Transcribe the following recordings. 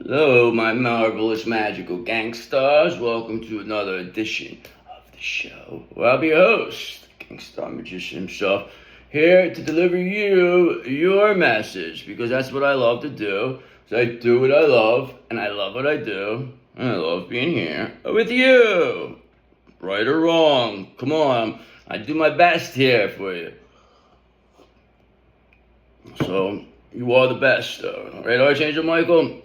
Hello, my marvelous magical gangsters. Welcome to another edition of the show where I'll be your host, the gangster magician himself, here to deliver you your message because that's what I love to do. So I do what I love, and I love what I do, and I love being here with you. Right or wrong, come on, I do my best here for you. So, you are the best, though. Right, Archangel Michael?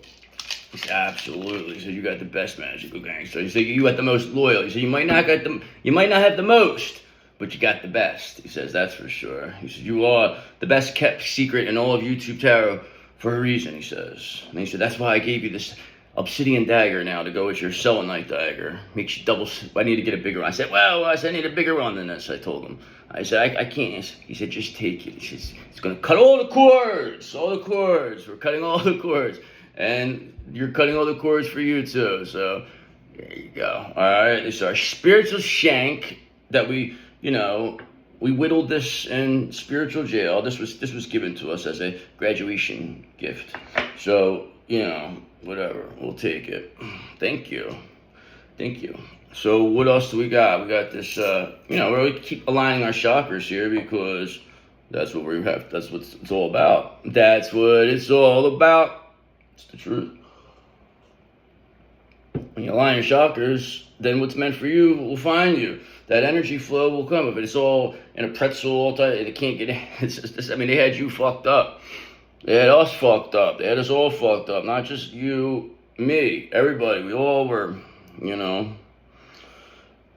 Absolutely. So you got the best magical gangster. You say you got the most loyal. He said you might not have the most, but you got the best. He says that's for sure. He says you are the best kept secret in all of YouTube tarot for a reason. He says, and he said that's why I gave you this obsidian dagger now to go with your selenite dagger. Makes you double. I need to get a bigger one. I said, well, I need a bigger one than this. I told him. I said I can't. He said just take it. He says it's gonna cut all the cords. We're cutting all the cords. And you're cutting all the cords for you too. So there you go. All right, this is our spiritual shank that we whittled this in spiritual jail. This was given to us as a graduation gift. So whatever, we'll take it. Thank you. So what else do we got? We got this. We keep aligning our chakras here because that's what we have. That's what it's all about. That's what it's all about. It's the truth. When you align your chakras, then what's meant for you will find you. That energy flow will come. If it's all in a pretzel all tight, it can't get in. It's just, they had you fucked up. They had us fucked up. They had us all fucked up. Not just you, me, everybody. We all were, And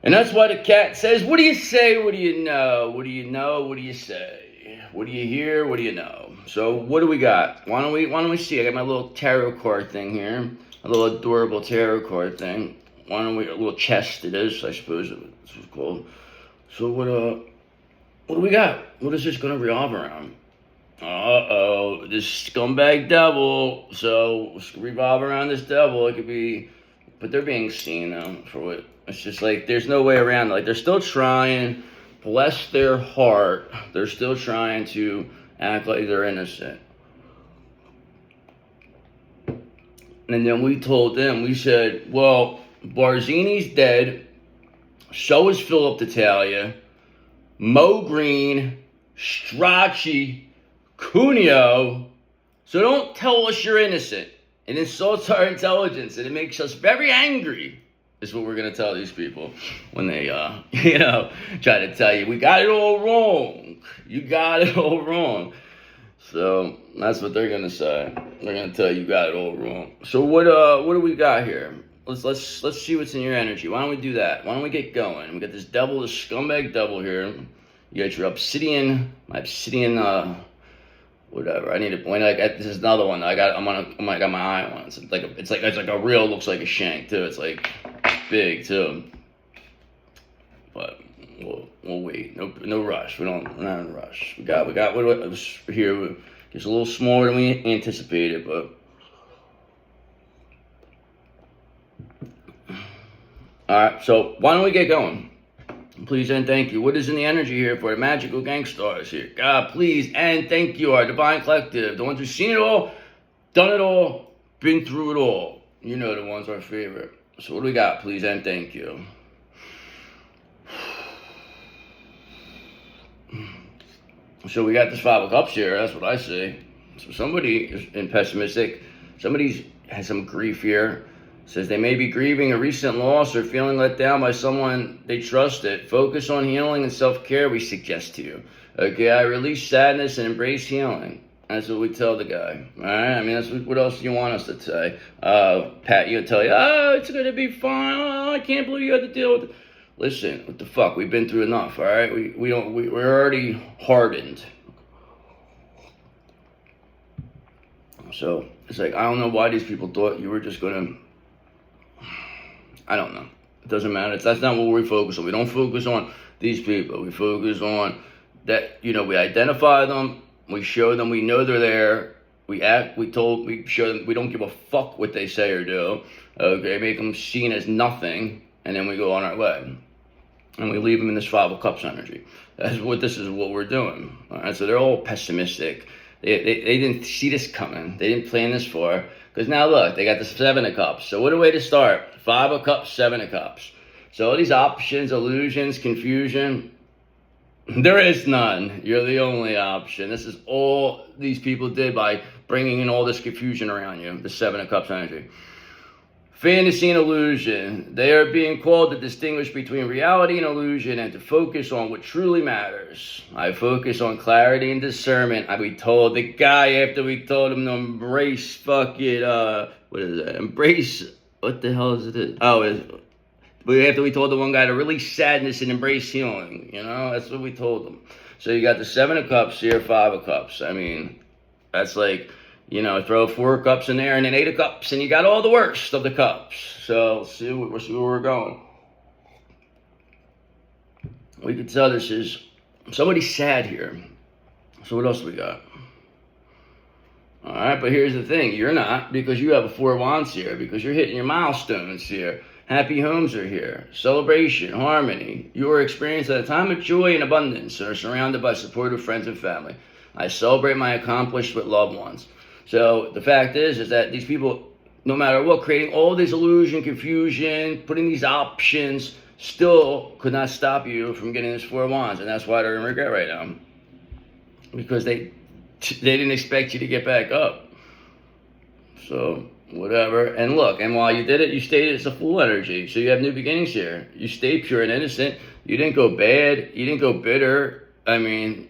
that's why the cat says, what do you say? What do you know? What do you know? What do you say? What do you hear? What do you know? So what do we got? Why don't we see? I got my little tarot card thing here, a little adorable tarot card thing. A little chest it is, I suppose it's called. So what do we got? What is this gonna revolve around? This scumbag devil. So revolve around this devil. It could be, but they're being seen though for what. It's just like there's no way around it. Like they're still trying. Bless their heart. They're still trying to act like they're innocent. And then we told them, we said, well, Barzini's dead. So is Philip D'Italia. Mo Green. Strachey. Cuneo. So don't tell us you're innocent. It insults our intelligence and it makes us very angry. Is what we're going to tell these people when they, try to tell you, we got it all wrong. You got it all wrong. So that's what they're going to say. They're going to tell you got it all wrong. So what do we got here? Let's see what's in your energy. Why don't we do that? Why don't we get going? We got this devil, this scumbag devil here. You got your whatever. I need to point. This is another one. I got my eye on. It's like a real. Looks like a shank too. It's like big too. But we'll wait. No rush. We're not in a rush. We got what was here. It's a little smaller than we anticipated, but all right. So why don't we get going? Please and thank you. What is in the energy here for the magical gangsters here? God, please and thank you, our divine collective. The ones who've seen it all, done it all, been through it all. You know the ones our favorite. So what do we got? Please and thank you. So we got this Five of Cups here. That's what I see. So somebody is pessimistic. Somebody has some grief here. Says they may be grieving a recent loss or feeling let down by someone they trusted. Focus on healing and self-care, we suggest to you. Okay, I release sadness and embrace healing. That's what we tell the guy. All right, that's what else do you want us to say? Pat, you tell you, it's going to be fine. Oh, I can't believe you had to deal with it. Listen, what the fuck? We've been through enough, all right? We're already hardened. So it's like, I don't know why these people thought you were just going to... I don't know. It doesn't matter. That's not what we focus on. We don't focus on these people. We focus on that, we identify them, we show them we know they're there, we show them we don't give a fuck what they say or do. Okay, make them seen as nothing, and then we go on our way. And we leave them in this Five of Cups energy. This is what we're doing. All right, so they're all pessimistic. They didn't see this coming. They didn't plan this far. Because now look, they got the 7 of Cups. So what a way to start. 5 of Cups, 7 of Cups. So all these options, illusions, confusion, there is none. You're the only option. This is all these people did by bringing in all this confusion around you. The 7 of Cups energy. Fantasy and illusion. They are being called to distinguish between reality and illusion and to focus on what truly matters. I focus on clarity and discernment. We told the guy after we told him to embrace fucking, what is that? Embrace, what the hell is it? But after we told the one guy to release sadness and embrace healing, you know, that's what we told him. So you got the 7 of Cups here, 5 of Cups. I mean, that's like, you know, throw 4 of Cups in there and then 8 of Cups, and you got all the worst of the cups. So we'll see where we're going. We can tell this is somebody's sad here. So what else we got? All right, but here's the thing: you're not, because you have a 4 of Wands here, because you're hitting your milestones here. Happy homes are here. Celebration, harmony. You are experiencing a time of joy and abundance and are surrounded by supportive friends and family. I celebrate my accomplishments with loved ones. So the fact is that these people, no matter what, creating all this illusion, confusion, putting these options, still could not stop you from getting this 4 of Wands. And that's why they're in regret right now. Because they didn't expect you to get back up. So whatever. And look, and while you did it, you stayed as a Fool energy. So you have new beginnings here. You stayed pure and innocent. You didn't go bad. You didn't go bitter. I mean,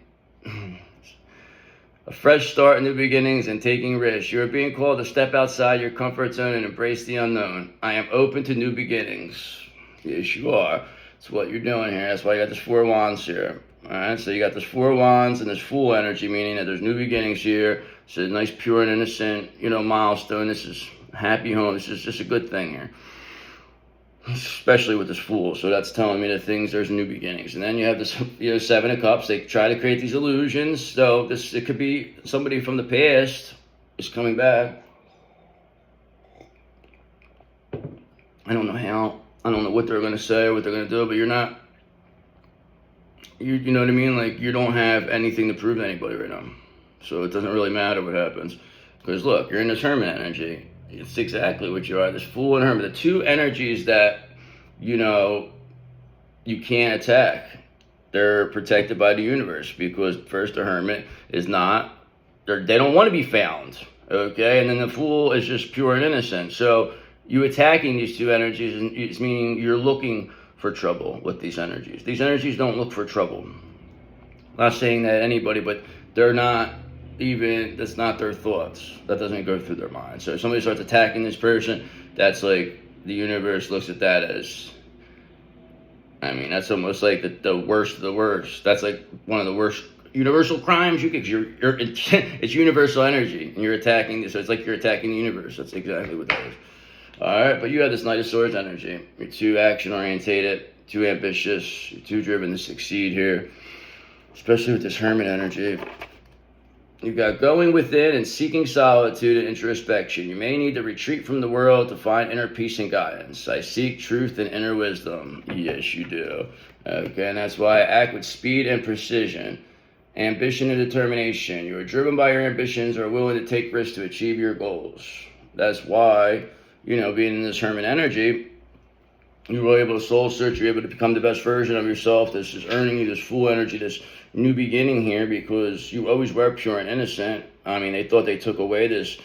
a fresh start, new beginnings, and taking risks. You are being called to step outside your comfort zone and embrace the unknown. I am open to new beginnings. Yes, you are. That's what you're doing here. That's why you got this 4 of Wands here. All right, so you got this 4 of Wands and this Fool energy, meaning that there's new beginnings here. It's a nice, pure and innocent, you know, milestone. This is happy home. This is just a good thing here. Especially with this Fool. So that's telling me that there's new beginnings. And then you have this, you know, 7 of Cups. They try to create these illusions. So it could be somebody from the past is coming back. I don't know how. I don't know what they're going to say or what they're going to do, but you're not, you know what I mean? Like, you don't have anything to prove to anybody right now. So it doesn't really matter what happens. Because look, you're in this Hermit energy. It's exactly what you are. This Fool and Hermit, the two energies that, you know, you can't attack. They're protected by the universe, because first the Hermit is not, they don't want to be found, okay? And then the Fool is just pure and innocent. So you attacking these two energies is meaning you're looking for trouble with these energies. These energies don't look for trouble. Not saying that anybody, but they're not even, that's not their thoughts. That doesn't go through their mind. So if somebody starts attacking this person, that's like, the universe looks at that as, I mean, that's almost like the worst of the worst. That's like one of the worst universal crimes you could, it's universal energy, and you're attacking, so it's like you're attacking the universe. That's exactly what that is. All right, but you have this Knight of Swords energy. You're too action-orientated, too ambitious, you're too driven to succeed here, especially with this Hermit energy. You've got going within and seeking solitude and introspection. You may need to retreat from the world to find inner peace and guidance. I seek truth and inner wisdom. Yes, you do. Okay, and that's why I act with speed and precision. Ambition and determination. You are driven by your ambitions, are willing to take risks to achieve your goals. That's why, you know, being in this Hermit energy, you were able to soul search, you're able to become the best version of yourself. This is earning you this Fool energy, this new beginning here, because you always were pure and innocent. I mean, they thought they took away this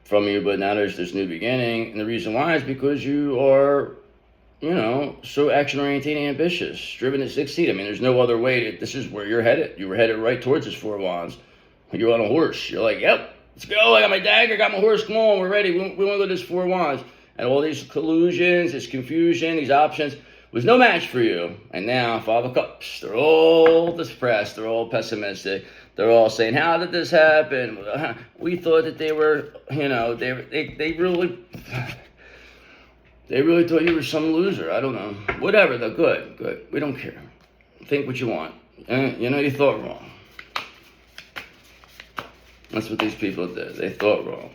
from you, but now there's this new beginning. And the reason why is because you are, you know, so action-oriented and ambitious, driven to succeed. I mean, there's no other way. This is where you're headed. You were headed right towards this 4 of Wands. You're on a horse. You're like, yep, let's go. I got my dagger, got my horse. Come on, we're ready. We want to go to this 4 of Wands. And all these collusions, this confusion, these options was no match for you. And now, 5 of Cups, they're all depressed, they're all pessimistic, they're all saying, how did this happen? We thought that they were, you know, they really thought you were some loser. I don't know. Whatever, though, good. We don't care. Think what you want. You know, you thought wrong. That's what these people did. They thought wrong.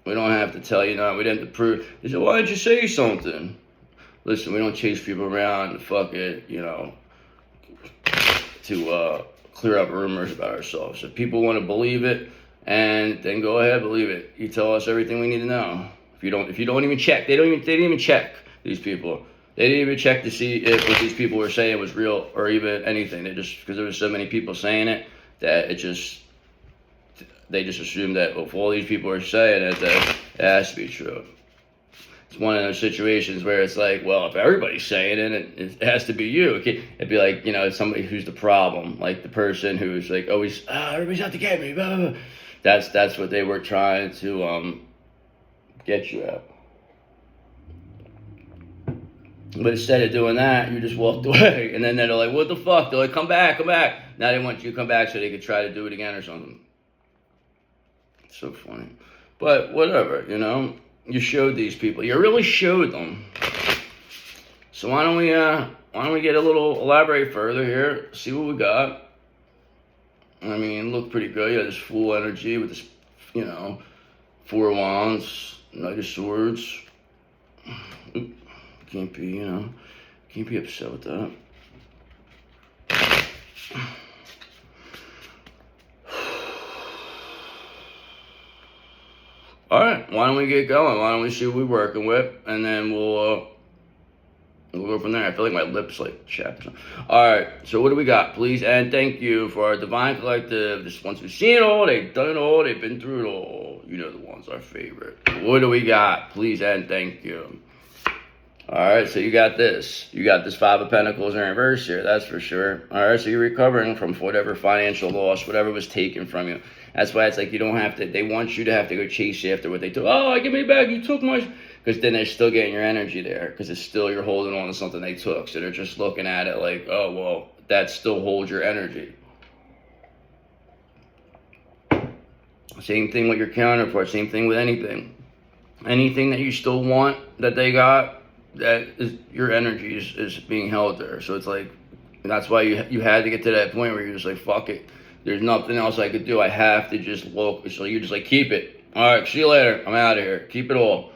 We don't have to tell you, no, we didn't have to prove. They said, why didn't you say something? Listen, we don't chase people around and fuck it, you know, to clear up rumors about ourselves. If people want to believe it and then go ahead, believe it. You tell us everything we need to know. If you don't even check, they didn't even check, these people. They didn't even check to see if what these people were saying was real or even anything. They just, because there were so many people saying it, that they just assumed that if all these people are saying it, that it has to be true. It's one of those situations where it's like, well, if everybody's saying it, it has to be you. It'd be like, somebody who's the problem, like the person who's like always, everybody's out to get me, blah, blah, blah. That's what they were trying to get you at. But instead of doing that, you just walked away. And then they're like, what the fuck? They're like, come back. Now they want you to come back so they could try to do it again or something. It's so funny. But whatever, you showed these people. You really showed them. So why don't we get a little elaborate further here, see what we got. I mean, it looked pretty good. You had this full energy with this, 4 wands, Knight of Swords. Oop. Can't be upset with that. All right, why don't we get going? Why don't we see what we're working with, and then we'll go from there. I feel like my lips like chapped. All right, so what do we got? Please and thank you for our Divine Collective. This ones who've seen it all, they've done it all, they've been through it all. You know the ones, our favorite. What do we got? Please and thank you. All right, so you got this. You got this 5 of Pentacles in reverse here, that's for sure. All right, so you're recovering from whatever financial loss, whatever was taken from you. That's why it's like you don't have to, they want you to have to go chase after what they took. Oh, give me back, you took my, because then they're still getting your energy there, because it's still, you're holding on to something they took. So they're just looking at it like, oh, well, that still holds your energy. Same thing with your counterpart, same thing with anything. Anything that you still want that they got, that is your energy is being held there. So it's like, that's why you had to get to that point where you're just like, fuck it, there's nothing else I could do, I have to just look. So you're just like, keep it, all right, see you later, I'm out of here, keep it all.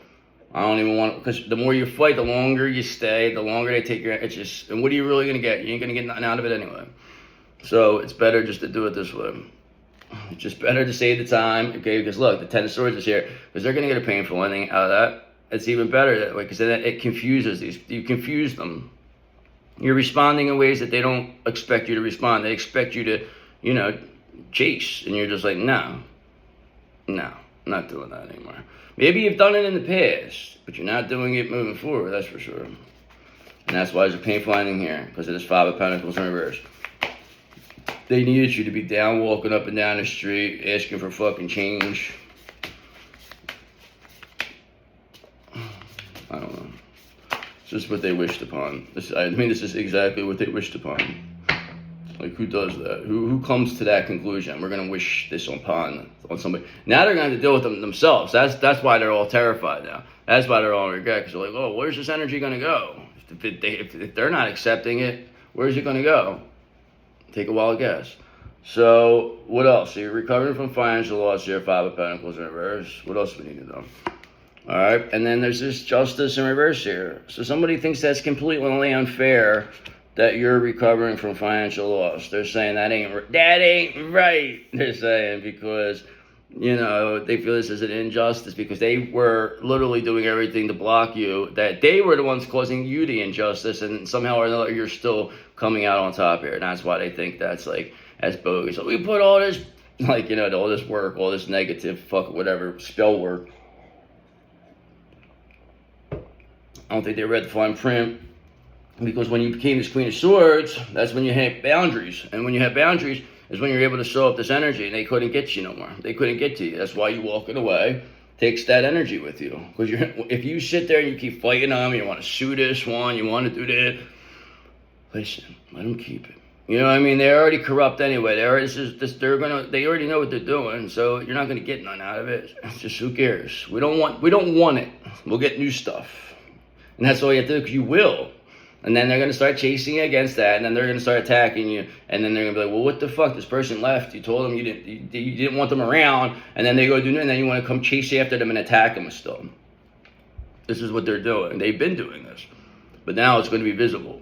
I don't even want, because the more you fight, the longer you stay, the longer they take your, it's just, and what are you really gonna get? You ain't gonna get nothing out of it anyway. So it's better just to do it this way. It's just better to save the time, okay? Because look, the 10 of Swords is here, because they're gonna get a painful ending out of that. It's even better that way, because then it confuses these. You confuse them. You're responding in ways that they don't expect you to respond. They expect you to, chase, and you're just like, no, I'm not doing that anymore. Maybe you've done it in the past, but you're not doing it moving forward. That's for sure. And that's why there's a painful ending here, because of this 5 of Pentacles in reverse. They needed you to be down, walking up and down the street, asking for fucking change. I don't know. It's just what they wished upon. This is exactly what they wished upon. Like, who does that? Who comes to that conclusion? We're gonna wish this on somebody. Now they're gonna have to deal with them themselves. That's why they're all terrified now. That's why they're all in regret, because they're like, oh, where's this energy gonna go? If they're not accepting it, where's it gonna go? Take a wild guess. So what else? So you're recovering from financial loss here, 5 of Pentacles in reverse. What else do we need to know? All right, and then there's this Justice in reverse here. So somebody thinks that's completely unfair that you're recovering from financial loss. They're saying that ain't right. They're saying because, they feel this is an injustice because they were literally doing everything to block you, that they were the ones causing you the injustice, and somehow or another you're still coming out on top here. And that's why they think that's like, as bogus. So we put all this, all this work, all this negative, whatever, spell work. I don't think they read the fine print, because when you became this Queen of Swords, that's when you had boundaries. And when you have boundaries is when you're able to show up this energy, and they couldn't get you no more. They couldn't get to you. That's why you walking away takes that energy with you. Because if you sit there and you keep fighting them, you want to sue this one, you want to do that, listen, let them keep it. You know what I mean? They're already corrupt anyway. They already know what they're doing, so you're not gonna get none out of it. It's just, who cares? We don't want it. We'll get new stuff. And that's all you have to do, because you will. And then they're going to start chasing you against that, and then they're going to start attacking you, and then they're going to be like, well, what the fuck? This person left. You told them you didn't want them around, and then they go do it, and then you want to come chase after them and attack them still. This is what they're doing. They've been doing this. But now it's going to be visible.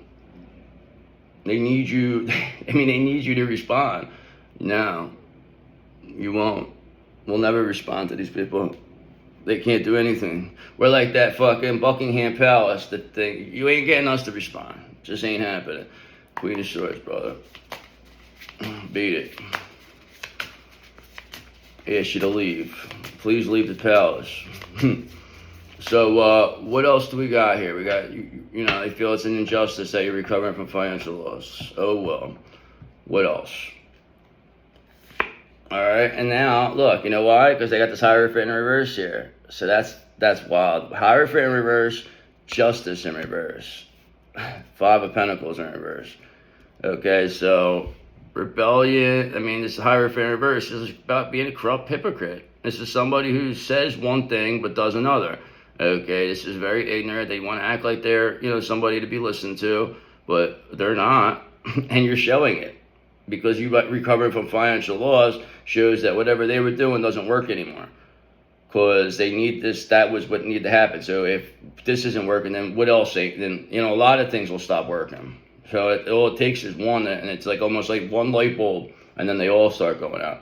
They need you. They need you to respond. No, you won't. We'll never respond to these people. They can't do anything. We're like that fucking Buckingham Palace. The thing, you ain't getting us to respond. Just ain't happening. Queen of Swords, brother. Beat it. Ask you to leave. Please leave the palace. So, what else do we got here? We got, you know, they feel it's an injustice that you're recovering from financial loss. Oh, well. What else? All right, and now, look, you know why? Because they got this Hierophant in reverse here. So that's wild. Hierophant in reverse, Justice in reverse. Five of Pentacles in reverse. Okay, so rebellion, I mean, this Hierophant in reverse is about being a corrupt hypocrite. This is somebody who says one thing but does another. Okay, this is very ignorant. They want to act like they're, you know, somebody to be listened to, but they're not, and you're showing it. Because you recovering from financial loss shows that whatever they were doing doesn't work anymore. Because they need this, that was what needed to happen. So if this isn't working, then what else? Then, you know, a lot of things will stop working. So all it takes is one, and it's like almost like one light bulb, and then they all start going out.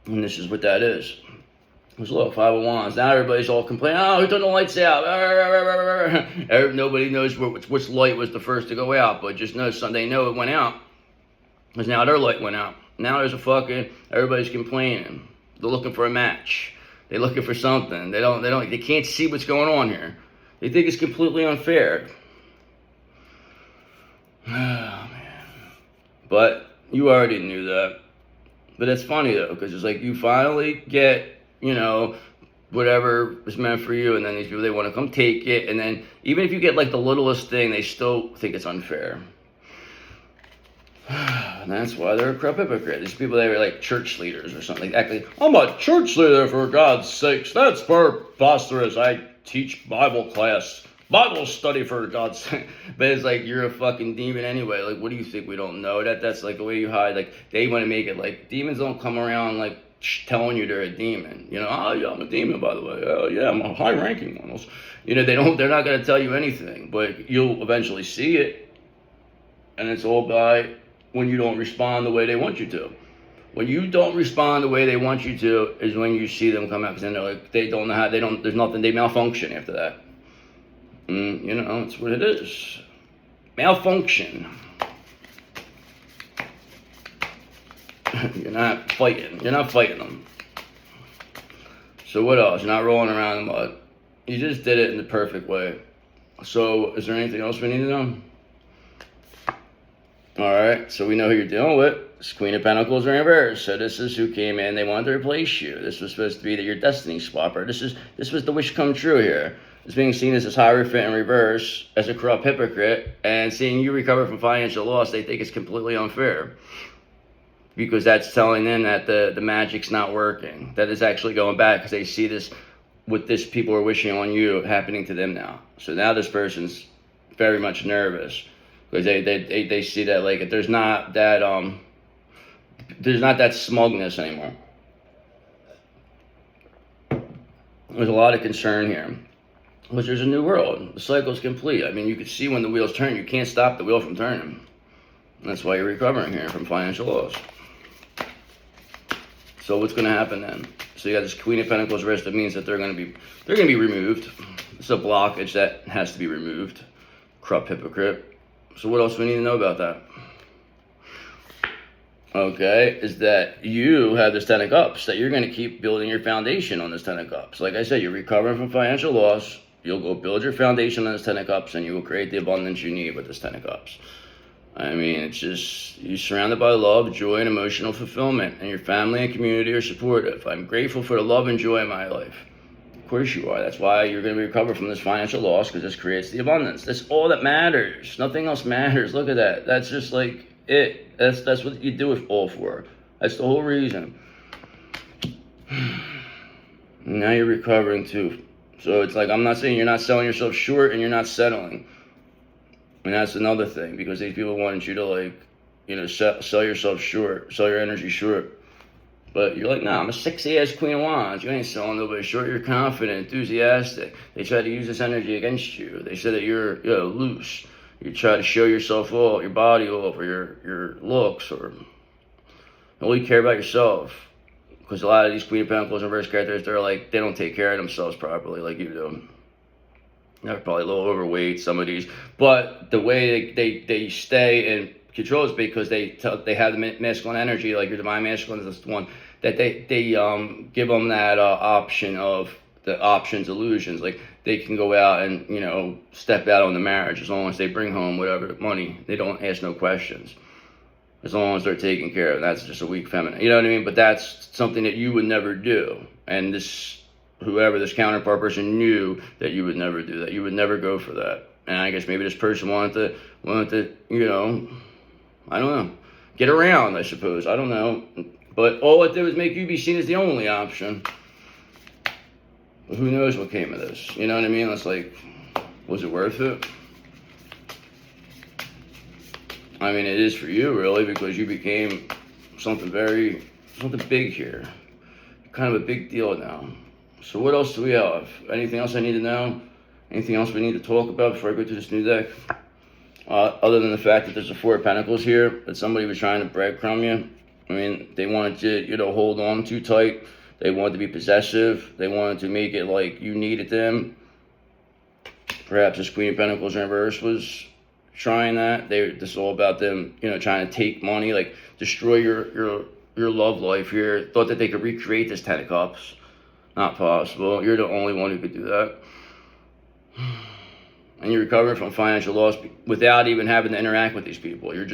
And this is what that is. Because look, Five of Wands. Now everybody's all complaining, oh, who turned the lights out? Nobody knows which light was the first to go out, but just know they know it went out. Because now their light went out. Now there's everybody's complaining. They're looking for a match. They're looking for something. They can't see what's going on here. They think it's completely unfair. Oh, man. But you already knew that. But it's funny, though, because it's like you finally get, you know, whatever is meant for you, and then these people, they want to come take it, and then even if you get like the littlest thing, they still think it's unfair. And that's why they're a corrupt hypocrite. These people, they were like church leaders or something. Actually, I'm a church leader, for God's sakes. That's preposterous. I teach Bible class. Bible study, for God's sake. But it's like, you're a fucking demon anyway. Like, what do you think we don't know? That's like the way you hide. Like, they want to make it like demons don't come around like telling you they're a demon. You know, oh yeah, I'm a demon, by the way. Oh yeah, I'm a high-ranking one. You know, they're not going to tell you anything, but you'll eventually see it. And it's all by when you don't respond the way they want you to. When you don't respond the way they want you to is when you see them come out, because then they're like, they don't know how, there's nothing, they malfunction after that. You know, that's what it is. Malfunction. You're not fighting them. So what else? You're not rolling around in the mud. You just did it in the perfect way. So is there anything else we need to know? Alright, so we know who you're dealing with. It's Queen of Pentacles in reverse. So this is who came in. They wanted to replace you. This was supposed to be your destiny swapper. This was the wish come true here. It's being seen as this Hierophant in reverse, as a corrupt hypocrite, and seeing you recover from financial loss, they think it's completely unfair. Because that's telling them that the magic's not working. That is actually going back, because they see this, what this people are wishing on you happening to them now. So now this person's very much nervous. Because they see that, like, there's not that smugness anymore. There's a lot of concern here. Because there's a new world. The cycle's complete. I mean, you can see when the wheels turn. You can't stop the wheel from turning. And that's why you're recovering here from financial loss. So what's going to happen then? So you got this Queen of Pentacles wrist. That means that they're going to be removed. It's a blockage that has to be removed. Corrupt hypocrite. So what else do we need to know about that? Okay, is that you have this Ten of Cups, that you're going to keep building your foundation on this Ten of Cups. Like I said, you're recovering from financial loss. You'll go build your foundation on this Ten of Cups, and you will create the abundance you need with this Ten of Cups. I mean, it's just, you're surrounded by love, joy, and emotional fulfillment, and your family and community are supportive. I'm grateful for the love and joy in my life. Of course you are. That's why you're going to recover from this financial loss, because this creates the abundance. That's all that matters. Nothing else matters. Look at that. That's just like it. That's what you do it all for. That's the whole reason. Now you're recovering too. So it's like, I'm not saying you're not selling yourself short and you're not settling. And that's another thing, because these people want you to, like, you know, sell yourself short, sell your energy short. But you're like, nah, I'm a sexy-ass Queen of Wands. You ain't selling nobody short. You're confident, enthusiastic. They try to use this energy against you. They say that you're loose. You try to show yourself all, your body off, or your looks, or Only care about yourself. Because a lot of these Queen of Pentacles reverse characters, they don't take care of themselves properly like you do. They're probably a little overweight, some of these. But the way they stay in control is because they have the masculine energy, like your divine masculine is the one, that they give them that option of the options illusions. Like they can go out and, step out on the marriage as long as they bring home whatever money. They don't ask no questions. As long as they're taken care of. That's just a weak feminine. You know what I mean? But that's something that you would never do. And whoever this counterpart person knew that you would never do that. You would never go for that. And I guess maybe this person wanted to, I don't know, get around, I suppose. I don't know. But all it did was make you be seen as the only option. But who knows what came of this? You know what I mean? It's like, was it worth it? I mean, it is for you, really, because you became something big here. Kind of a big deal now. So what else do we have? Anything else I need to know? Anything else we need to talk about before I go to this new deck? Other than the fact that there's a Four of Pentacles here, that somebody was trying to breadcrumb you. I mean, they wanted you to hold on too tight. They wanted to be possessive. They wanted to make it like you needed them. Perhaps this Queen of Pentacles in reverse was trying that. This is all about them, trying to take money, like destroy your love life here. Thought that they could recreate this Ten of Cups. Not possible. You're the only one who could do that. And you're recovering from financial loss without even having to interact with these people. You're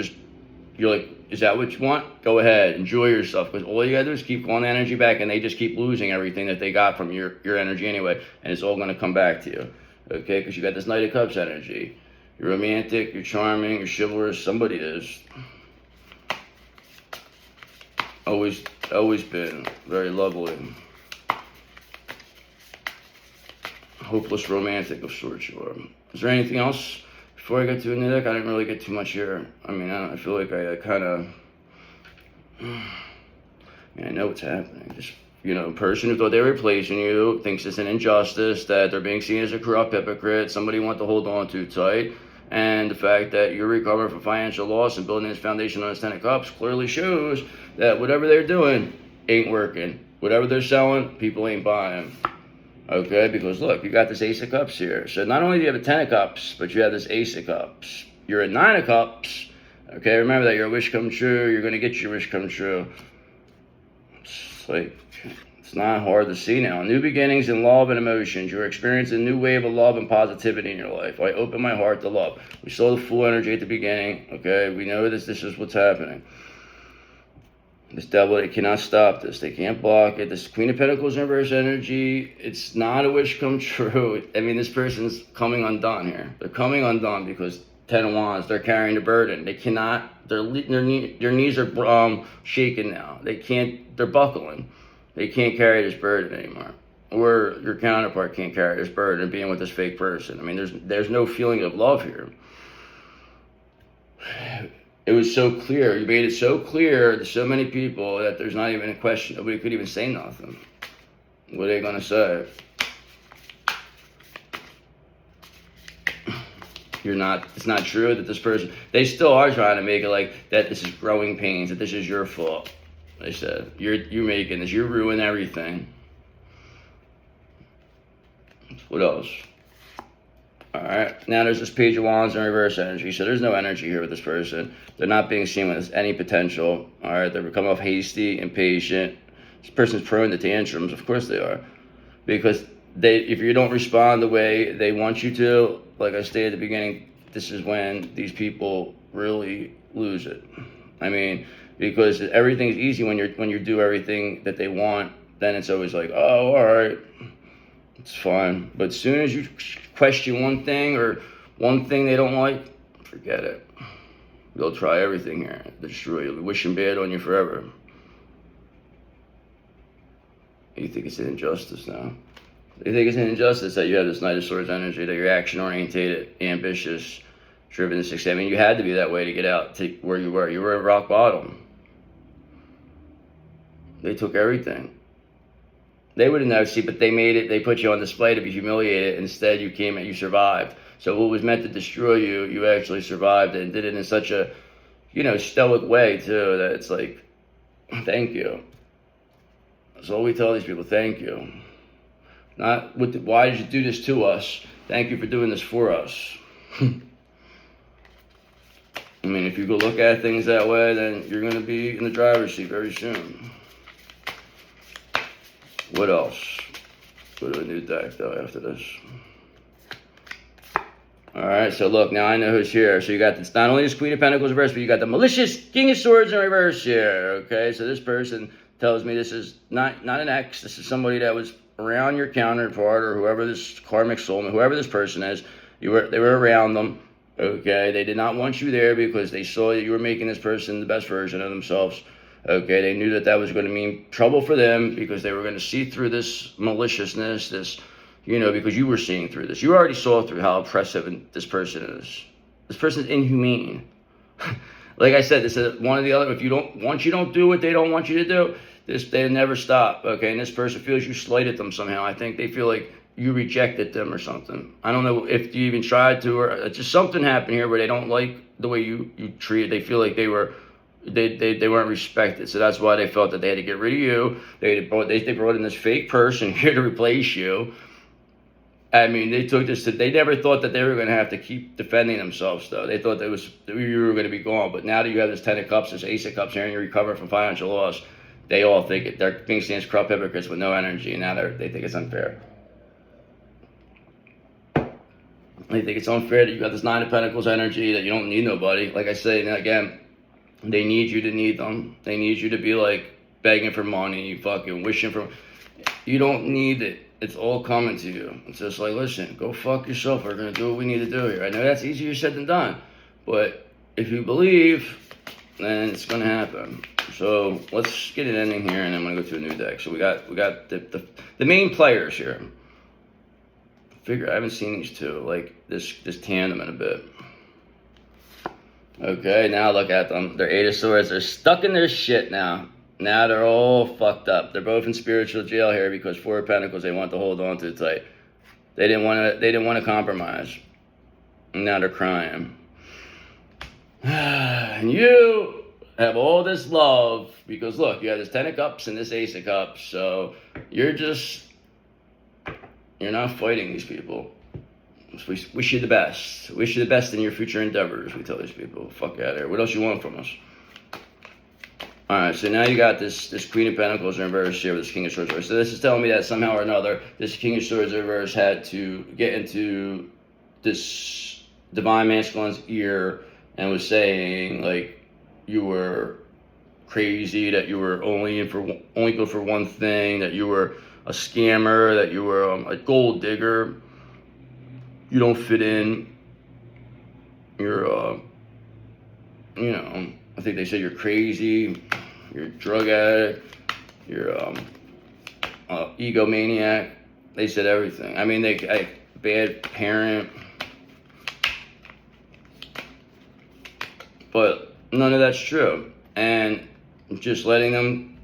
like, is that what you want? Go ahead, enjoy yourself. Because all you gotta do is keep calling the energy back, and they just keep losing everything that they got from your energy anyway, and it's all gonna come back to you. Okay, because you got this Knight of Cups energy. You're romantic, you're charming, you're chivalrous, somebody is. Always been very lovely. Hopeless romantic of sorts you are. Is there anything else before I get to a new deck? I didn't really get too much here. I mean, I feel like I kind of... I know what's happening. Just, person who thought they were replacing you thinks it's an injustice, that they're being seen as a corrupt hypocrite, somebody want to hold on too tight. And the fact that you're recovering from financial loss and building this foundation on this Ten of Cups clearly shows that whatever they're doing ain't working. Whatever they're selling, people ain't buying. Okay, because look, you got this Ace of Cups here. So not only do you have a Ten of Cups, but you have this Ace of Cups. You're a Nine of Cups. Okay, remember that your wish come true. You're going to get your wish come true. It's not hard to see now. New beginnings in love and emotions. You're experiencing a new wave of love and positivity in your life. I open my heart to love. We saw the Fool energy at the beginning. Okay, we know this is what's happening. This devil, they cannot stop this. They can't block it. This Queen of Pentacles in reverse energy, it's not a wish come true. I mean, this person's coming undone here. They're coming undone because Ten of Wands, they're carrying the burden. They cannot, their knees are shaking now. They're buckling. They can't carry this burden anymore. Or your counterpart can't carry this burden of being with this fake person. I mean, there's no feeling of love here. It was so clear. You made it so clear to so many people that there's not even a question. Nobody could even say nothing. What are they going to say? It's not true that this person, they still are trying to make it like that this is growing pains, that this is your fault. They said, you're making this, you're ruining everything. What else? Alright, now there's this Page of Wands in reverse energy, so there's no energy here with this person. They're not being seen with any potential. Alright, they're becoming off hasty, impatient. This person's prone to tantrums, of course they are. Because if you don't respond the way they want you to, like I stated at the beginning, this is when these people really lose it. I mean, because everything's easy when you do everything that they want, then it's always like, oh, alright, it's fine. But as soon as you question one thing or one thing they don't like, forget it. They'll try everything here to destroy you. They'll be wishing bad on you forever. You think it's an injustice now? You think it's an injustice that you have this Knight of Swords energy, that you're action-orientated, ambitious, driven to success. I mean, you had to be that way to get out to where you were. You were at rock bottom. They took everything. They wouldn't know, see, but they put you on display to be humiliated. Instead, you survived. So what was meant to destroy you, you actually survived and did it in such a, stoic way, too, that it's like, Thank you. That's all we tell these people. Thank you. Not with the, why did you do this to us? Thank you for doing this for us. I mean, if you go look at things that way, then you're going to be in the driver's seat very soon. What else? Go to a new deck, though, after this. Alright, so look, now I know who's here. So you got this, not only this Queen of Pentacles reverse, but you got the malicious King of Swords in reverse here. Okay, so this person tells me this is not an ex. This is somebody that was around your counterpart or whoever this karmic soulmate, whoever this person is. They were around them. Okay, they did not want you there because they saw that you were making this person the best version of themselves. Okay, they knew that that was going to mean trouble for them because they were going to see through this maliciousness, this, you know, because you were seeing through this. You already saw through how oppressive this person is. This person's inhumane. Like I said, this is one of the other, if you don't do what they don't want you to do, they never stop. Okay, and this person feels you slighted them somehow. I think they feel like you rejected them or something. I don't know if you even tried to, or just something happened here where they don't like the way you treated. They feel like they weren't respected, so that's why they felt that they had to get rid of you. They brought in this fake person here to replace you. I mean, they took this to, they never thought that they were going to have to keep defending themselves, though. They thought that you were going to be gone. But now that you have this 10 of Cups, this Ace of Cups here, and you're recovering from financial loss, they all think it. They're being seen as corrupt hypocrites with no energy, and now they think it's unfair. They think it's unfair that you got this 9 of Pentacles energy, that you don't need nobody. Like I say, and again, they need you to need them. They need you to be like begging for money, fucking wishing for. You don't need it. It's all coming to you. It's just like, listen, go fuck yourself. We're going to do what we need to do here. I know that's easier said than done. But if you believe, then it's going to happen. So let's get an ending here, and then I'm going to go to a new deck. So we got the main players here. I haven't seen these two, like this tandem in a bit. Okay, now look at them. They're 8 of Swords. They're stuck in their shit now. Now they're all fucked up. They're both in spiritual jail here because 4 of Pentacles, they want to hold on to it tight. They didn't want to compromise. And now they're crying. And you have all this love because look, you have this 10 of Cups and this Ace of Cups. So you're not fighting these people. We wish you the best. Wish you the best in your future endeavors, we tell these people. Fuck out of here. What else you want from us? Alright, so now you got this Queen of Pentacles in reverse here with this King of Swords reverse. So this is telling me that somehow or another, this King of Swords reverse had to get into this Divine Masculine's ear and was saying, like, you were crazy, that you were only good for one thing, that you were a scammer, that you were a gold digger, you don't fit in, you're, you know, I think they said you're crazy, you're a drug addict, you're egomaniac. They said everything. I mean, bad parent. But none of that's true. And just letting them,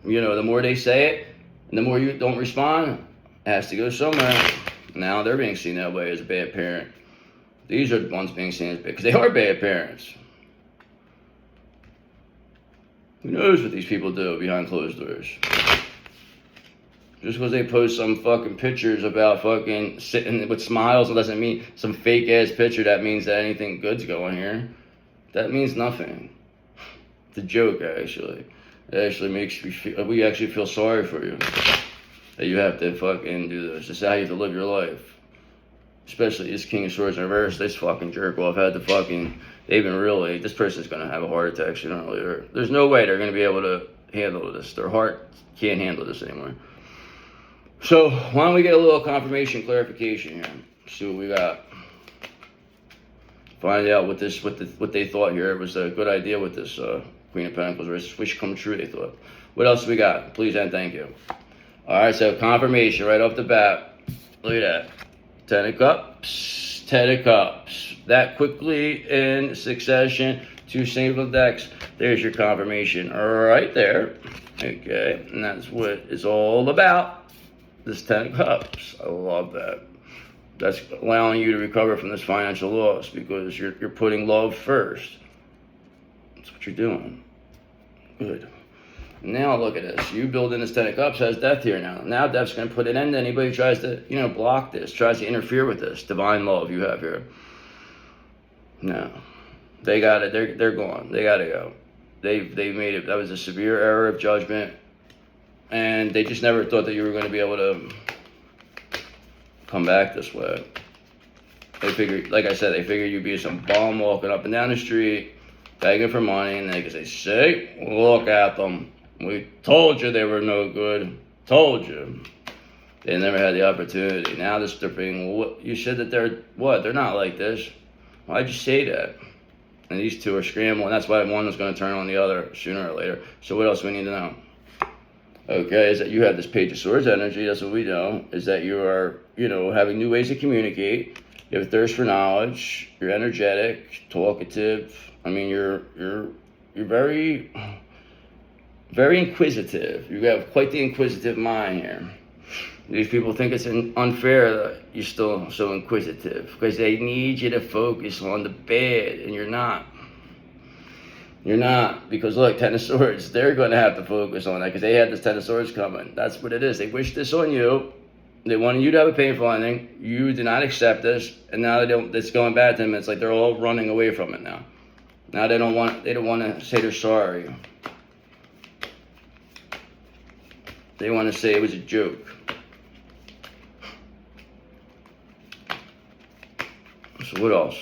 you know, the more they say it, and the more you don't respond, it has to go somewhere. Now they're being seen that way as a bad parent. These are the ones being seen as bad, because they are bad parents. Who knows what these people do behind closed doors? Just because they post some fucking pictures about fucking sitting with smiles, it doesn't mean some fake ass picture that means that anything good's going here. That means nothing. It's a joke, actually. It actually makes me feel, we actually feel sorry for you. That you have to fucking do this. This is how you have to live your life. Especially this King of Swords in reverse, this fucking jerk off had to fucking, this person's gonna have a heart attack sooner or later. There's no way they're gonna be able to handle this. Their heart can't handle this anymore. So, why don't we get a little confirmation, clarification here? See what we got. Find out what they thought here. It was a good idea with this Queen of Pentacles, or this wish come true, they thought. What else we got? Please and thank you. Alright, so confirmation right off the bat. Look at that. 10 of Cups, 10 of Cups. That quickly in succession, 2 single decks. There's your confirmation right there. Okay, and that's what it's all about. This 10 of Cups. I love that. That's allowing you to recover from this financial loss because you're putting love first. That's what you're doing. Good. Now look at this. You build in this Ten of Cups, has death here now. Now death's going to put an end to anybody who tries to, block this, tries to interfere with this divine love you have here. No. They got it. They're gone. They got to go. They made it. That was a severe error of judgment. And they just never thought that you were going to be able to come back this way. They figured, like I said, they figured you'd be some bum walking up and down the street, begging for money, and they could say, "See, look at them. We told you they were no good. Told you." They never had the opportunity. Now they're being, you said that they're, what? They're not like this. Why'd you say that? And these two are scrambling. That's why one is going to turn on the other sooner or later. So what else do we need to know? Okay, is that you have this Page of Swords energy. That's what we know. Is that you are, having new ways to communicate. You have a thirst for knowledge. You're energetic, talkative. I mean, you're very, very inquisitive. You have quite the inquisitive mind here. These people think it's unfair that you're still so inquisitive because they need you to focus on the bad, and you're not. You're not, because look, Ten of Swords, they're going to have to focus on that because they had this Ten of Swords coming. That's what it is. They wish this on you. They wanted you to have a painful ending. You did not accept this, and now it's going bad to them. It's like they're all running away from it now. Now they don't want to say they're sorry. They want to say it was a joke. So what else?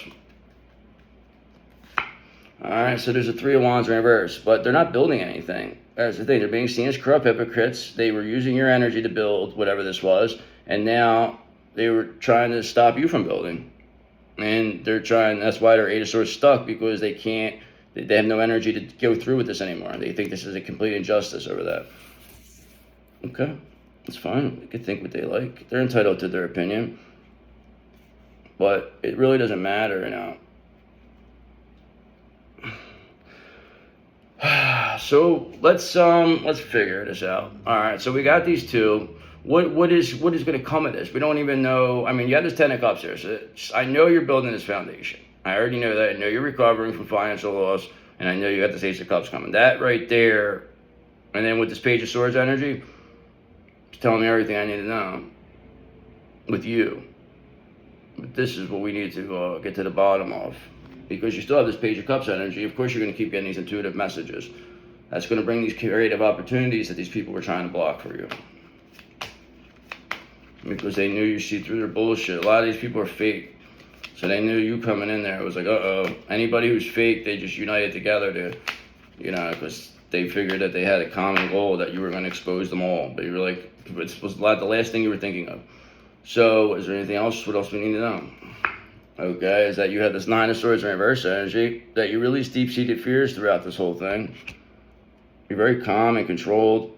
Alright, so there's a Three of Wands in reverse, but they're not building anything. That's the thing. They're being seen as corrupt hypocrites. They were using your energy to build whatever this was, and now they were trying to stop you from building. And that's why their Eight of Swords stuck, because they have no energy to go through with this anymore. They think this is a complete injustice over that. Okay, that's fine. They can think what they like. They're entitled to their opinion. But it really doesn't matter, So let's figure this out. All right, so we got these two. What is going to come of this? We don't even know. I mean, you have this Ten of Cups here. So I know you're building this foundation. I already know that. I know you're recovering from financial loss, and I know you got this Ace of Cups coming. That right there, and then with this Page of Swords energy, it's telling me everything I need to know with you. But this is what we need to get to the bottom of. Because you still have this Page of Cups energy, of course you're going to keep getting these intuitive messages. That's going to bring these creative opportunities that these people were trying to block for you. Because they knew you see through their bullshit. A lot of these people are fake. So they knew you coming in there. It was like, uh-oh. Anybody who's fake, they just united together to, because they figured that they had a common goal, that you were going to expose them all. But you were like, it was the last thing you were thinking of. So, is there anything else? What else we need to know? Okay, is that you have this Nine of Swords in reverse energy, that you release deep-seated fears throughout this whole thing. You're very calm and controlled.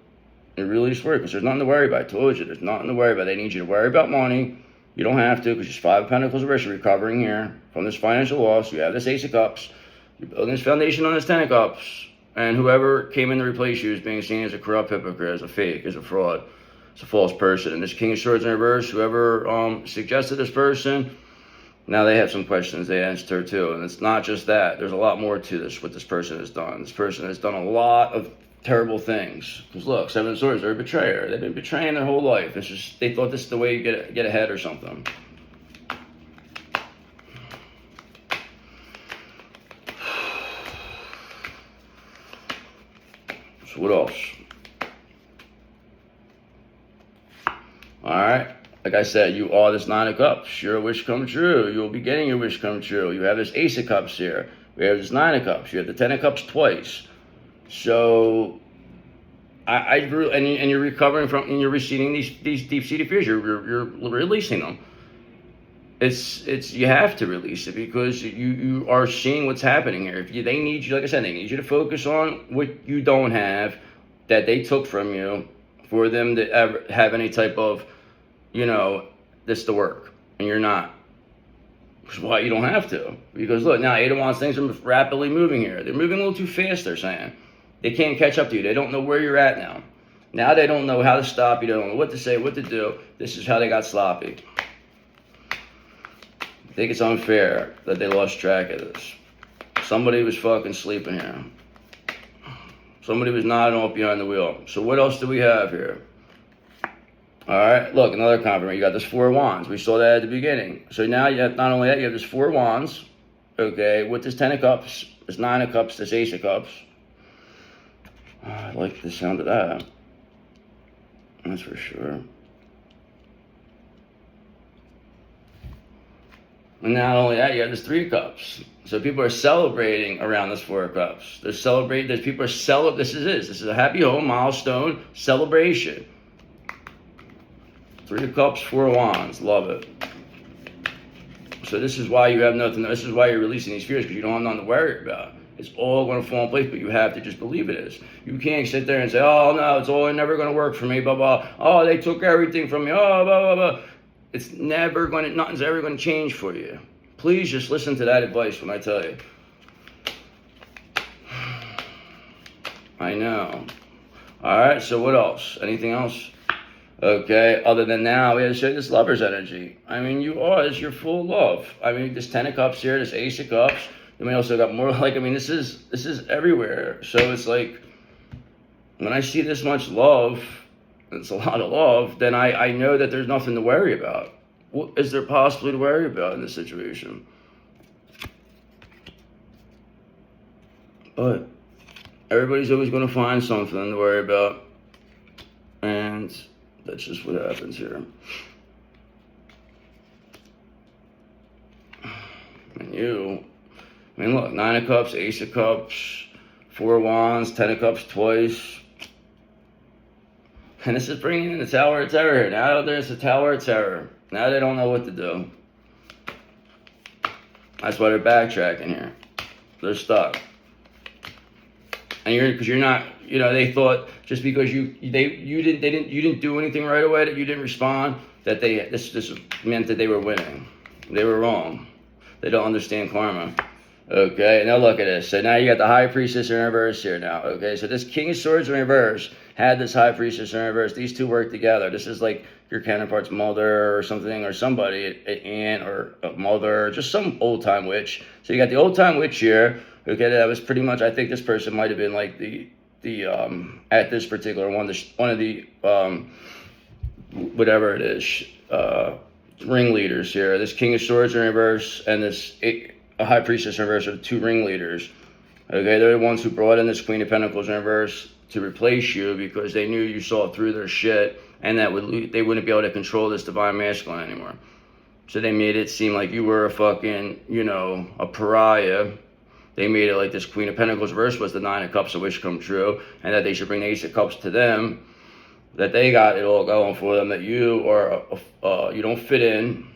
You release worry, because there's nothing to worry about. I told you, there's nothing to worry about. They need you to worry about money. You don't have to, because it's Five of Pentacles reverse. You're recovering here from this financial loss. You have this Ace of Cups. You're building this foundation on this Ten of Cups. And whoever came in to replace you is being seen as a corrupt hypocrite, as a fake, as a fraud. It's a false person. And this King of Swords in reverse, whoever suggested this person, now they have some questions they answered too. And it's not just that. There's a lot more to this, what this person has done. This person has done a lot of terrible things. Because look, Seven of Swords, they're a betrayer. They've been betraying their whole life. It's just, they thought this is the way you get ahead or something. So what else? Alright, like I said, you are this Nine of Cups. Your wish come true. You will be getting your wish come true. You have this Ace of Cups here. We have this Nine of Cups. You have the Ten of Cups twice. So, and you're recovering from, and you're receiving these deep-seated fears. You're releasing them. You have to release it, because you are seeing what's happening here. They need you, like I said, they need you to focus on what you don't have, that they took from you, for them to ever have any type of, this to work, and you're not. Which is why you don't have to. Because look, now Eight of Wands, things are rapidly moving here. They're moving a little too fast, they're saying. They can't catch up to you. They don't know where you're at now. Now they don't know how to stop you. They don't know what to say, what to do. This is how they got sloppy. I think it's unfair that they lost track of this. Somebody was fucking sleeping here. Somebody was nodding off behind the wheel. So what else do we have here? All right, look, another compliment. You got this 4 of Wands. We saw that at the beginning. So now you have, not only that, you have this 4 of Wands, okay, with this 10 of Cups, this 9 of Cups, this Ace of Cups. Oh, I like the sound of that. That's for sure. And not only that, you have this 3 of Cups. So people are celebrating around this 4 of Cups. They're celebrating. There's people are celebrating. This is a happy home milestone celebration. 3 of Cups, 4 of Wands. Love it. So this is why you have nothing. This is why you're releasing these fears, because you don't have nothing to worry about. It's all going to fall in place, but you have to just believe it is. You can't sit there and say, oh, no, it's all never going to work for me, blah, blah. Oh, they took everything from me, oh, blah, blah, blah. It's never going to, nothing's ever going to change for you. Please just listen to that advice when I tell you. I know. All right, so what else? Anything else? Okay, other than now, we have to show you this lover's energy. I mean, you're full of love. I mean, this 10 of Cups here, this Ace of Cups. Then we also got more, like, I mean, this is everywhere. So it's like, when I see this much love, it's a lot of love, then I know that there's nothing to worry about. What is there possibly to worry about in this situation? But everybody's always going to find something to worry about. And that's just what happens here. And I mean, look, 9 of Cups, Ace of Cups, 4 of Wands, 10 of Cups twice. And this is bringing in the Tower of Terror. Now there's the Tower of Terror. Now they don't know what to do. That's why they're backtracking here. They're stuck. And because you're not, they thought just because you didn't do anything right away, that you didn't respond, that this meant that they were winning. They were wrong. They don't understand karma. Okay, now look at this. So now you got the High Priestess in reverse here now. Okay, so this King of Swords in reverse had this High Priestess in reverse. These two work together. This is like your counterpart's mother or something, or somebody, an aunt or a mother, just some old-time witch. So you got the old-time witch here. Okay, that was pretty much, I think this person might have been like the at this particular one of the whatever it is, ringleaders here. This King of Swords in reverse and this High Priestess in reverse are the 2 ringleaders. Okay, they're the ones who brought in this Queen of Pentacles in reverse to replace you, because they knew you saw through their shit, and that they wouldn't be able to control this divine masculine anymore. So they made it seem like you were a fucking, a pariah. They made it like this Queen of Pentacles reverse was the 9 of Cups, a wish come true, and that they should bring the Ace of Cups to them, that they got it all going for them, that you are, you don't fit in,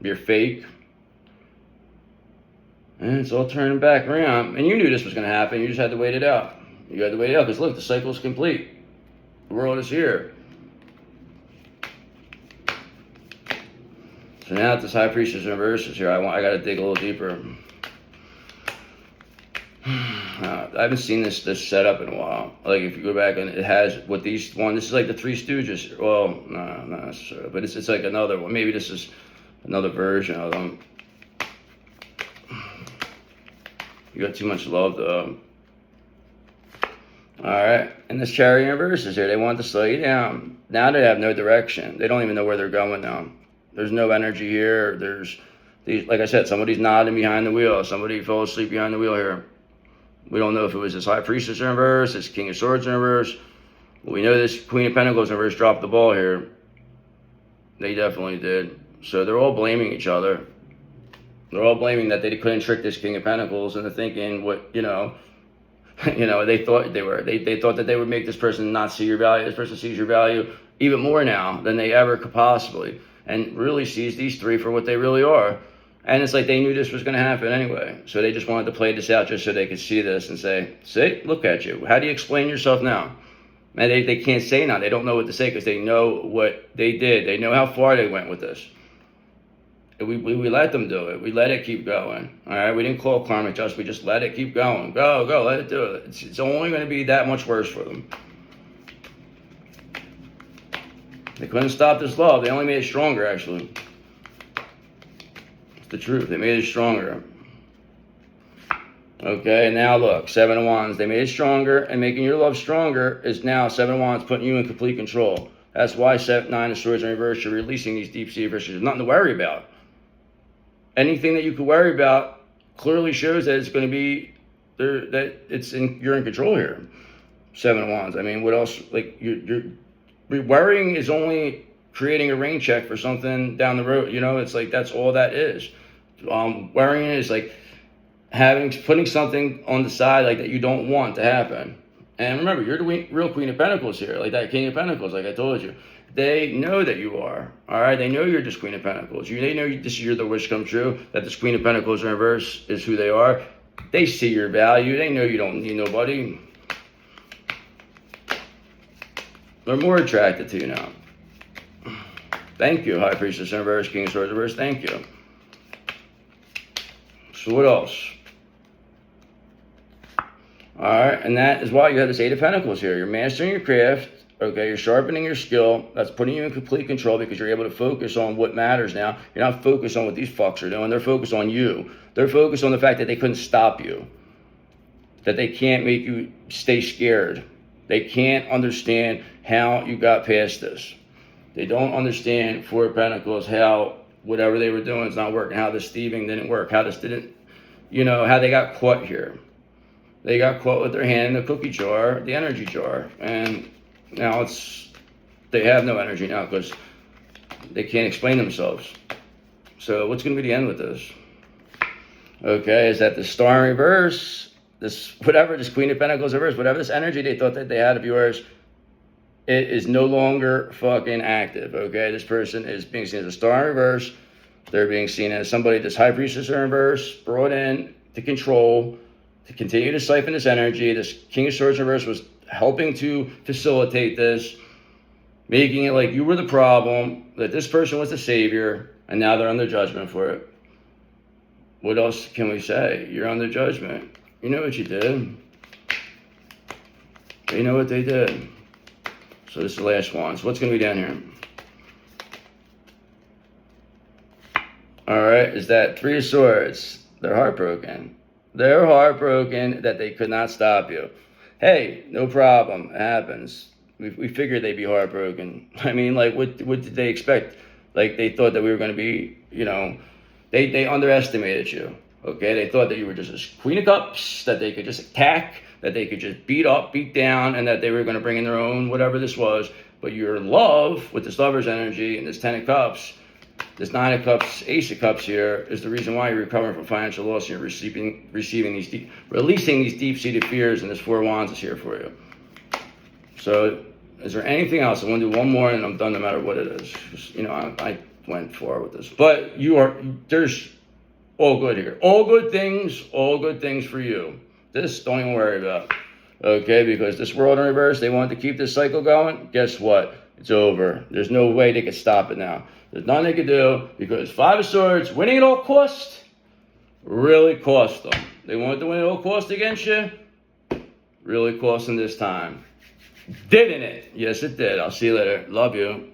you're fake. And it's all turning back around. And you knew this was going to happen. You just had to wait it out. You had to wait it out because, look, the cycle is complete. The world is here. So now that this High Priestess in reverse is here, I got to dig a little deeper. I haven't seen this setup in a while. Like, if you go back, and it has what this is like the Three Stooges. Well, no, not necessarily. But it's like another one. Maybe this is another version of them. You got too much love, though. Alright, and this Chariot in reverse is here. They want to slow you down. Now they have no direction. They don't even know where they're going now. There's no energy here. There's these, like I said, somebody's nodding behind the wheel. Somebody fell asleep behind the wheel here. We don't know if it was this High Priestess in reverse, this King of Swords in reverse. But we know this Queen of Pentacles in reverse dropped the ball here. They definitely did. So they're all blaming each other. They're all blaming that they couldn't trick this King of Pentacles into thinking what, they thought they thought that they would make this person not see your value. This person sees your value even more now than they ever could possibly, and really sees these 3 for what they really are. And it's like they knew this was going to happen anyway. So they just wanted to play this out just so they could see this and say, see, look at you. How do you explain yourself now? And they can't say now. They don't know what to say because they know what they did. They know how far they went with this. We let them do it. We let it keep going. All right. We didn't call karmic justice. We just let it keep going. Go. Let it do it. It's only going to be that much worse for them. They couldn't stop this love. They only made it stronger, actually. It's the truth. They made it stronger. Okay, now look, Seven of Wands. They made it stronger, and making your love stronger is now Seven of Wands putting you in complete control. That's why Nine of Swords in reverse, you're releasing these deep-seated fears. There's nothing to worry about. Anything that you could worry about clearly shows that it's going to be there, that you're in control here. Seven of Wands. I mean, what else? Like you're worrying is only creating a rain check for something down the road. You know, it's like that's all that is. Worrying is like putting something on the side like that you don't want to happen. And remember, you're the real Queen of Pentacles here, like that King of Pentacles, like I told you. They know that you are, all right? They know you're this Queen of Pentacles. They know you're the wish come true, that this Queen of Pentacles in reverse is who they are. They see your value. They know you don't need nobody. They're more attracted to you now. Thank you, High Priestess in reverse, King of Swords in reverse, thank you. So what else? All right, and that is why you have this Eight of Pentacles here. You're mastering your craft, okay? You're sharpening your skill. That's putting you in complete control because you're able to focus on what matters now. You're not focused on what these fucks are doing. They're focused on you. They're focused on the fact that they couldn't stop you, that they can't make you stay scared. They can't understand how you got past this. They don't understand Four of Pentacles, how whatever they were doing is not working, how this thieving didn't work, how this didn't, how they got caught here. They got caught with their hand in the cookie jar, the energy jar. And now they have no energy now because they can't explain themselves. So what's going to be the end with this? Okay, is that the Star in reverse, this Queen of Pentacles reverse, whatever this energy they thought that they had of yours, it is no longer fucking active, okay? This person is being seen as a Star in reverse. They're being seen as somebody, this High Priestess in reverse, brought in to control, to continue to siphon this energy. This King of Swords in reverse was helping to facilitate this, making it like you were the problem, that this person was the savior, and now they're under judgment for it. What else can we say? You're under judgment. You know what you did. They know what they did. So this is the last one. So what's going to be down here? All right, is that Three of Swords. They're heartbroken. They're heartbroken that they could not stop you. Hey, no problem. It happens. We figured they'd be heartbroken. I mean, like, what did they expect? Like, they thought that we were going to be, they underestimated you. Okay, they thought that you were just this Queen of Cups, that they could just attack, that they could just beat up, beat down, and that they were going to bring in their own, whatever this was. But your love with this Lover's energy and this Ten of Cups, this Nine of Cups, Ace of Cups here is the reason why you're recovering from financial loss and you're releasing these deep-seated fears, and this Four of Wands is here for you. So, is there anything else? I want to do one more and I'm done no matter what it is. Just, I went far with this. But there's all good here. All good things for you. This, don't even worry about. Okay, because this world in reverse, they wanted to keep this cycle going. Guess what? It's over. There's no way they could stop it now. There's nothing they could do because Five of Swords, winning at all cost, really cost them. They wanted to win at all cost against you. Really cost them this time. Didn't it? Yes, it did. I'll see you later. Love you.